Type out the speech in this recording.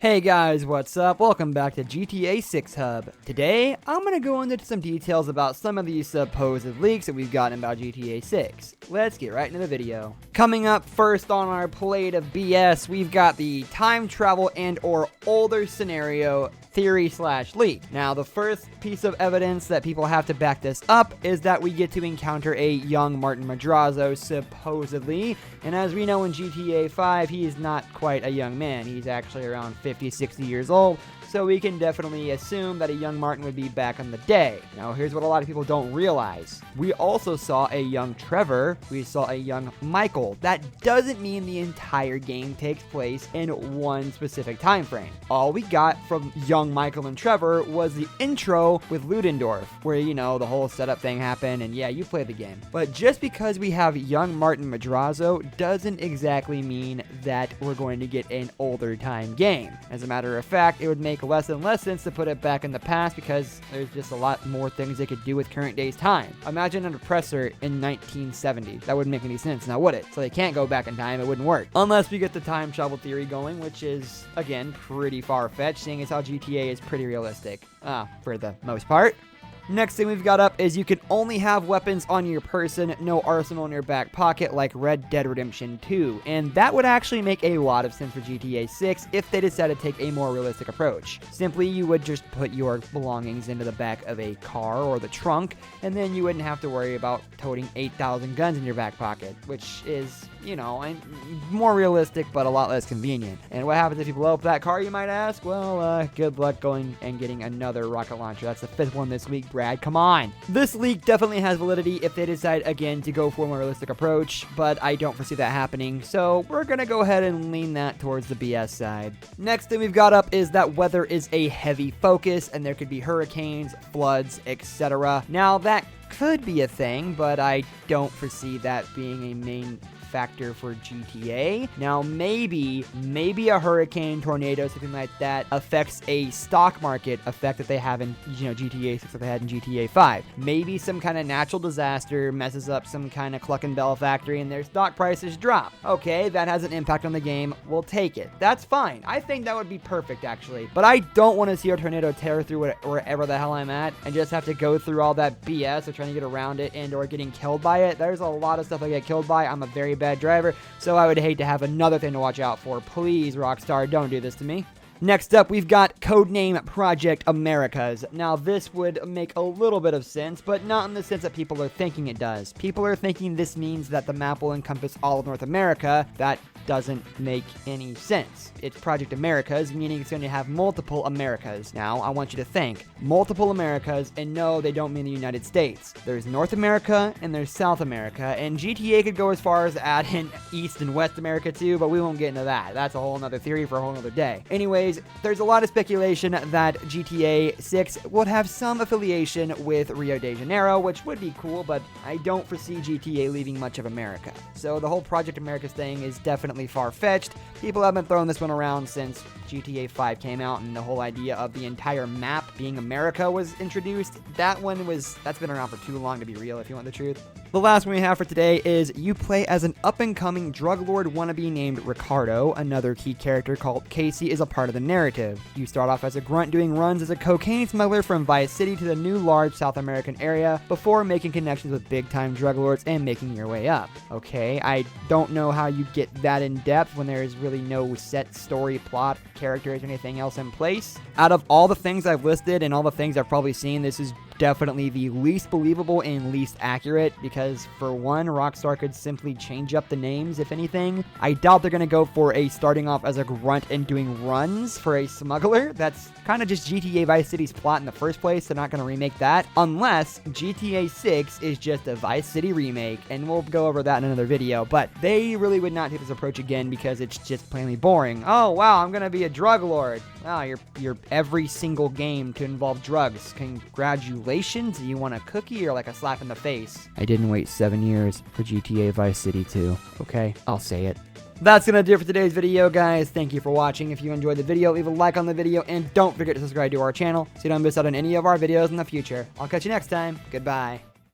Hey guys, what's up? Welcome back to GTA 6 Hub. Today, I'm going to go into some details about some of these supposed leaks that we've gotten about GTA 6. Let's get right into the video. Coming up first on our plate of BS, we've got the time travel and or older scenario theory/leak. Now, the first piece of evidence that people have to back this up is that we get to encounter a young Martin Madrazo, supposedly. And as we know in GTA 5, he is not quite a young man. He's actually around 50, 60 years old. So we can definitely assume that a young Martin would be back on the day. Now, here's what a lot of people don't realize. We also saw a young Trevor. We saw a young Michael. That doesn't mean the entire game takes place in one specific time frame. All we got from young Michael and Trevor was the intro with Ludendorff, where, you know, the whole setup thing happened, and yeah, you played the game. But just because we have young Martin Madrazo doesn't exactly mean that we're going to get an older time game. As a matter of fact, it would make less and less sense to put it back in the past because there's just a lot more things they could do with current day's time. Imagine an oppressor in 1970. That wouldn't make any sense, now would it? So they can't go back in time, it wouldn't work. Unless we get the time travel theory going, which is, again, pretty far-fetched, seeing as how GTA is pretty realistic. For the most part. Next thing we've got up is you can only have weapons on your person, no arsenal in your back pocket like Red Dead Redemption 2. And that would actually make a lot of sense for GTA 6 if they decided to take a more realistic approach. Simply, you would just put your belongings into the back of a car or the trunk, and then you wouldn't have to worry about toting 8,000 guns in your back pocket, which is, you know, more realistic but a lot less convenient. And what happens if you blow up that car, you might ask? Well, good luck going and getting another rocket launcher. That's the 5th one this week, Brad. Come on. This leak definitely has validity if they decide, again, to go for a more realistic approach, but I don't foresee that happening, so we're gonna go ahead and lean that towards the BS side. Next thing we've got up is that weather is a heavy focus, and there could be hurricanes, floods, etc. Now, that could be a thing, but I don't foresee that being a main factor for GTA. Now, maybe a hurricane, tornado, something like that affects a stock market effect that they have in, GTA 6 that they had in GTA 5. Maybe some kind of natural disaster messes up some kind of Cluck and Bell factory and their stock prices drop. Okay, that has an impact on the game. We'll take it. That's fine. I think that would be perfect, actually. But I don't want to see a tornado tear through wherever the hell I'm at and just have to go through all that BS of trying to get around it and or getting killed by it. There's a lot of stuff I get killed by. I'm a very bad driver, so I would hate to have another thing to watch out for. Please, Rockstar, don't do this to me. Next up, we've got codename Project Americas. Now, this would make a little bit of sense, but not in the sense that people are thinking it does. People are thinking this means that the map will encompass all of North America. That doesn't make any sense. It's Project Americas, meaning it's going to have multiple Americas. Now, I want you to think. Multiple Americas, and no, they don't mean the United States. There's North America, and there's South America, and GTA could go as far as add in East and West America too, but we won't get into that. That's a whole nother theory for a whole nother day. Anyways, there's a lot of speculation that GTA 6 would have some affiliation with Rio de Janeiro, which would be cool, but I don't foresee GTA leaving much of America. So the whole Project Americas thing is definitely far-fetched. People have been throwing this one around since GTA 5 came out, and the whole idea of the entire map being America was introduced. That's been around for too long to be real, if you want the truth. The last one we have for today is you play as an up-and-coming drug lord wannabe named Ricardo. Another key character called Casey is a part of the narrative. You start off as a grunt doing runs as a cocaine smuggler from Vice City to the new large South American area before making connections with big-time drug lords and making your way up. Okay, I don't know how you get that in depth when there is really no set story, plot, characters, or anything else in place. Out of all the things I've listed and all the things I've probably seen, this is definitely the least believable and least accurate because, for one, Rockstar could simply change up the names, if anything. I doubt they're going to go for a starting off as a grunt and doing runs for a smuggler. That's kind of just GTA Vice City's plot in the first place. They're not going to remake that unless GTA 6 is just a Vice City remake, and we'll go over that in another video. But they really would not take this approach again because it's just plainly boring. Oh, wow, I'm going to be a drug lord. Wow, you're every single game to involve drugs. Congratulations. You want a cookie or like a slap in the face? I didn't wait 7 years for GTA Vice City 2. Okay, I'll say it. That's going to do it for today's video, guys. Thank you for watching. If you enjoyed the video, leave a like on the video, and don't forget to subscribe to our channel so you don't miss out on any of our videos in the future. I'll catch you next time. Goodbye.